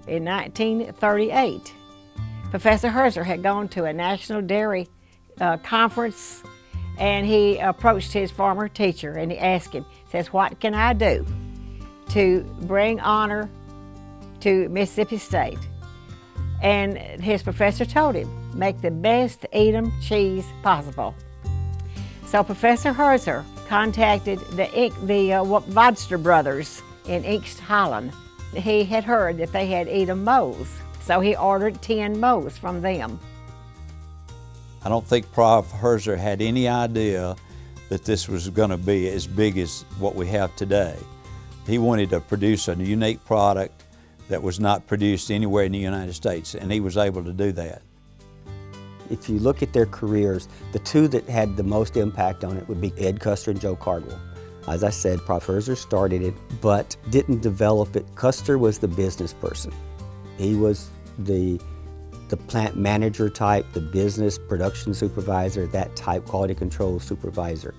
in 1938. Professor Herzer had gone to a national dairy conference, and he approached his former teacher and he asked him, says, "What can I do to bring honor to Mississippi State?" And his professor told him, "Make the best Edam cheese possible." So Professor Herzer contacted the Vodster brothers in Inkst, Holland. He had heard that they had Edam moles, so he ordered 10 moles from them. I don't think Prof. Herzer had any idea that this was going to be as big as what we have today. He wanted to produce a unique product that was not produced anywhere in the United States, and he was able to do that. If you look at their careers, the two that had the most impact on it would be Ed Custer and Joe Cardwell. As I said, Prof. Herzer started it, but didn't develop it. Custer was the business person. He was the plant manager type, the business production supervisor, that type quality control supervisor.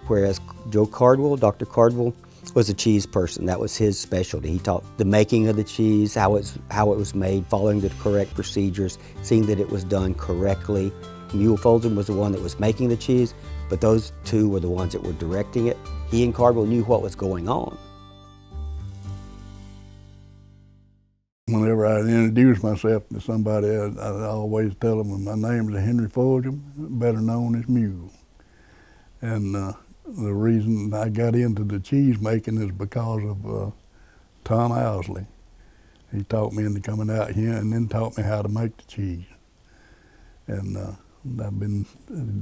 Whereas Joe Cardwell, Dr. Cardwell, was a cheese person. That was his specialty. He taught the making of the cheese, how it was made, following the correct procedures, seeing that it was done correctly. Mule Folsom was the one that was making the cheese, but those two were the ones that were directing it. He and Cardwell knew what was going on. Whenever I introduce myself to somebody, I always tell them my name is Henry Fulgham, better known as Mule. And the reason I got into the cheese making is because of Tom Owsley. He taught me into coming out here and then taught me how to make the cheese. And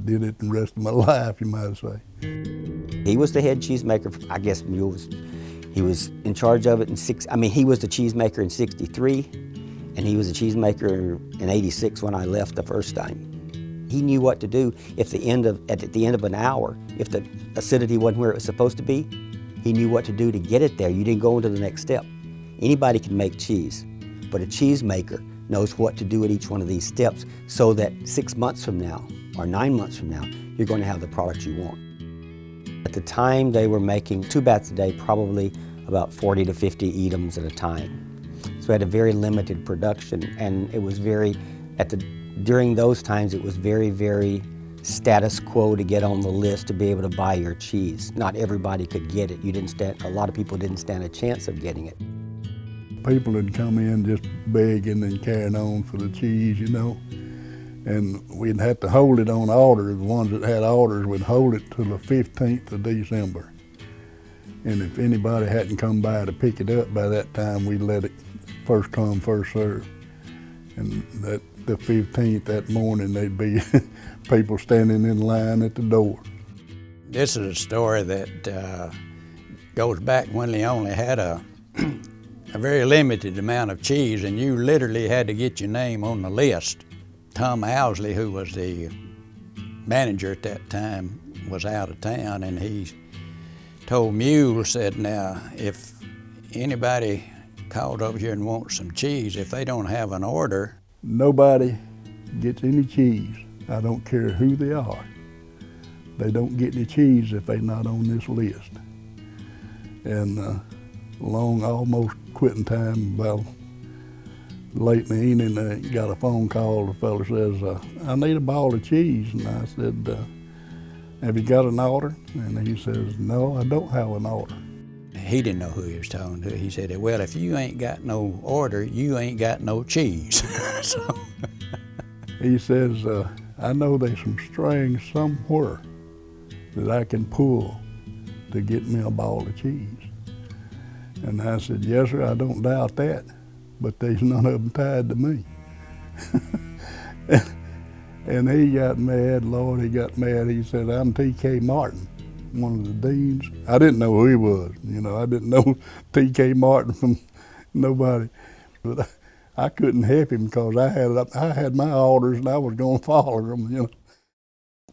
did it the rest of my life, you might say. He was the head cheesemaker. I guess Mule he was in charge of it he was the cheesemaker in '63, and he was a cheesemaker in '86 when I left the first time. He knew what to do at the end of an hour. If the acidity wasn't where it was supposed to be, he knew what to do to get it there. You didn't go into the next step. Anybody can make cheese, but a cheesemaker knows what to do at each one of these steps so that 6 months from now or 9 months from now, you're going to have the product you want. At the time, they were making 2 bats a day, probably about 40 to 50 Edams at a time. So we had a very limited production, and it was during those times, it was very, very status quo to get on the list to be able to buy your cheese. Not everybody could get it. A lot of people didn't stand a chance of getting it. People would come in just begging and carrying on for the cheese, you know. And we'd have to hold it on order. The ones that had orders would hold it till the 15th of December. And if anybody hadn't come by to pick it up by that time, we'd let it first come, first serve. And the 15th, that morning, there'd be people standing in line at the door. This is a story that goes back when they only had a very limited amount of cheese, and you literally had to get your name on the list. Tom Owsley, who was the manager at that time, was out of town, and he told Mule, said, "Now, if anybody calls over here and wants some cheese, if they don't have an order..." Nobody gets any cheese. I don't care who they are. They don't get any cheese if they're not on this list. And along almost quitting time, about late in the evening, I got a phone call. The fellow says, "I need a ball of cheese." And I said, "Have you got an order?" And he says, "No, I don't have an order." He didn't know who he was talking to. He said, "Well, if you ain't got no order, you ain't got no cheese." So. He says, "I know there's some strings somewhere that I can pull to get me a ball of cheese." And I said, "Yes, sir, I don't doubt that, but there's none of them tied to me." And he got mad, Lord, he got mad. He said, "I'm T.K. Martin, one of the deans." I didn't know who he was, you know. I didn't know T.K. Martin from nobody. But I couldn't help him because I had my orders and I was going to follow them, you know.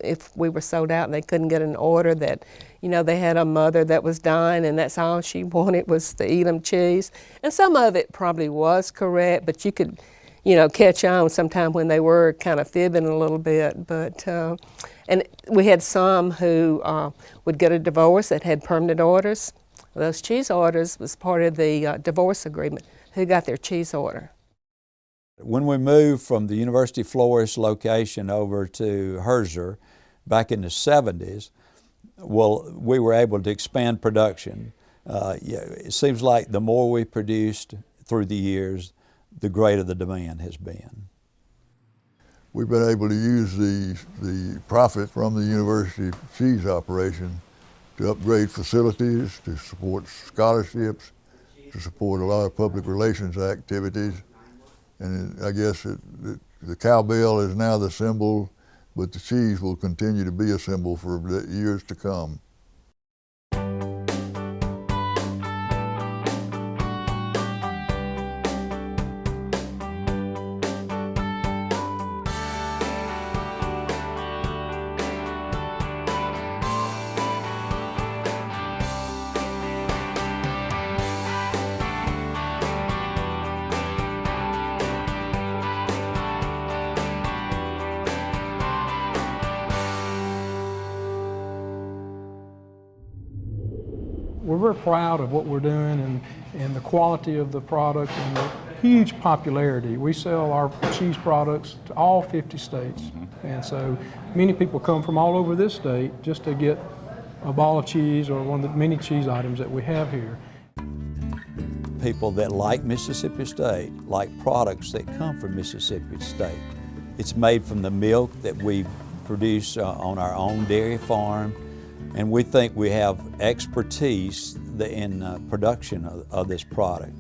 If we were sold out and they couldn't get an order that, you know, they had a mother that was dying and that's all she wanted was the Edam cheese. And some of it probably was correct, but you could, you know, catch on sometime when they were kind of fibbing a little bit. But, and we had some who would get a divorce that had permanent orders. Those cheese orders was part of the divorce agreement. who got their cheese order. When we moved from the University Florist location over to Herzer back in the 70s, well, we were able to expand production. It seems like the more we produced through the years, the greater the demand has been. We've been able to use the profit from the university cheese operation to upgrade facilities, to support scholarships, to support a lot of public relations activities. And I guess the cowbell is now the symbol, but the cheese will continue to be a symbol for years to come. We're very proud of what we're doing and the quality of the product and the huge popularity. We sell our cheese products to all 50 states. And so many people come from all over this state just to get a ball of cheese or one of the many cheese items that we have here. People that like Mississippi State like products that come from Mississippi State. It's made from the milk that we produce on our own dairy farm. And we think we have expertise in production of this product.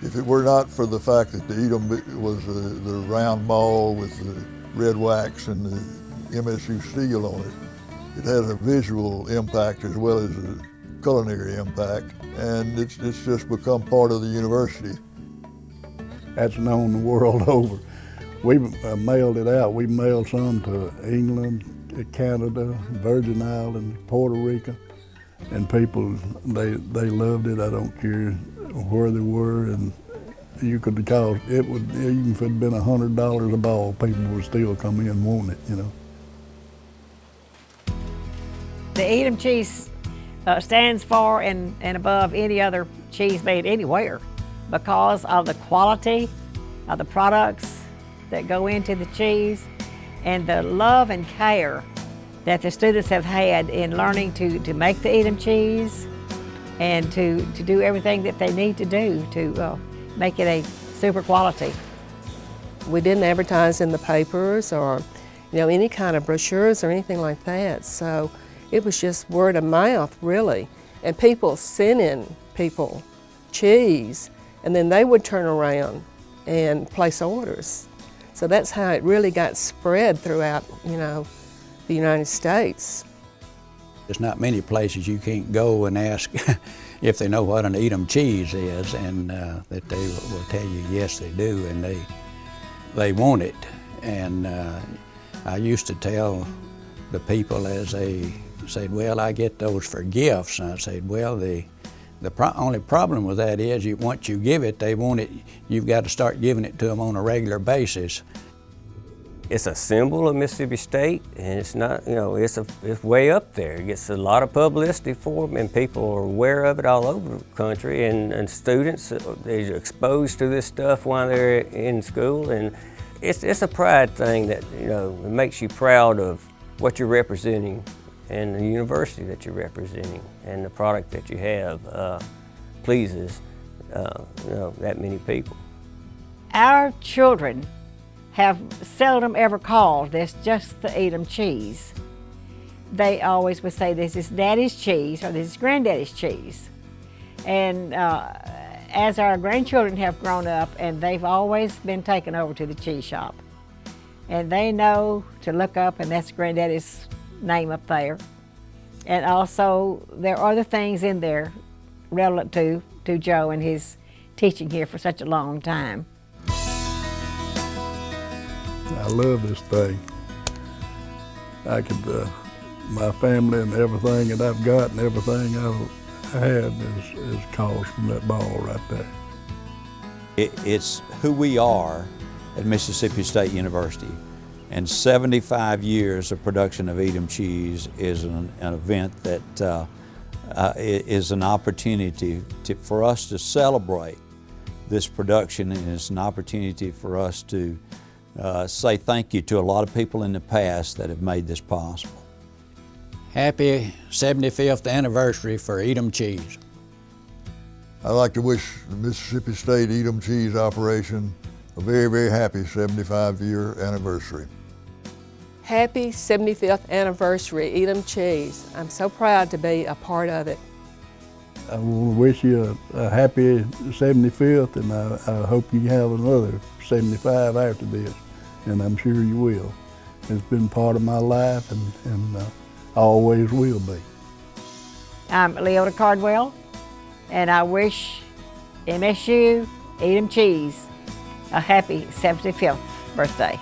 If it were not for the fact that the Edam was the round ball with the red wax and the MSU seal on it, it has a visual impact as well as a culinary impact, and it's just become part of the university. That's known the world over. We mailed it out. We mailed some to England, Canada, Virgin Islands, Puerto Rico, and people, they loved it. I don't care where they were, and you could call it would, even if it had been $100 a ball, people would still come in wanting it, you know. The Edam cheese stands for and above any other cheese made anywhere because of the quality of the products that go into the cheese and the love and care that the students have had in learning to make the Edam cheese and to do everything that they need to do to make it a super quality. We didn't advertise in the papers or any kind of brochures or anything like that, so it was just word of mouth really, and people sending people cheese, and then they would turn around and place orders. So that's how it really got spread throughout, the United States. There's not many places you can't go and ask if they know what an Edam cheese is, and that they will tell you yes they do, and they want it. And I used to tell the people as they said, well, I get those for gifts, and I said, well, the only problem with that is once you give it, they want it, you've got to start giving it to them on a regular basis. It's a symbol of Mississippi State, and it's not, it's way up there. It gets a lot of publicity for them, and people are aware of it all over the country, and students, they're exposed to this stuff while they're in school, and it's a pride thing that, it makes you proud of what you're representing and the university that you're representing, and the product that you have pleases, that many people. Our children have seldom ever called this just the Edam cheese. They always would say this is Daddy's cheese or this is Granddaddy's cheese. And as our grandchildren have grown up, and they've always been taken over to the cheese shop. And they know to look up, and that's Granddaddy's name up there. And also there are other things in there relevant to Joe and his teaching here for such a long time. I love this thing. I could, my family and everything that I've got and everything I've had is caused from that ball right there. It's who we are at Mississippi State University, and 75 years of production of Edam cheese is an event that is an opportunity for us to celebrate this production, and it's an opportunity for us to say thank you to a lot of people in the past that have made this possible. Happy 75th anniversary for Edam cheese. I'd like to wish the Mississippi State Edam cheese operation a very, very happy 75-year anniversary. Happy 75th anniversary, Edam cheese. I'm so proud to be a part of it. I want to wish you a happy 75th, and I hope you have another 75 after this, and I'm sure you will. It's been part of my life, and always will be. I'm Leota Cardwell, and I wish MSU Edam Cheese a happy 75th birthday.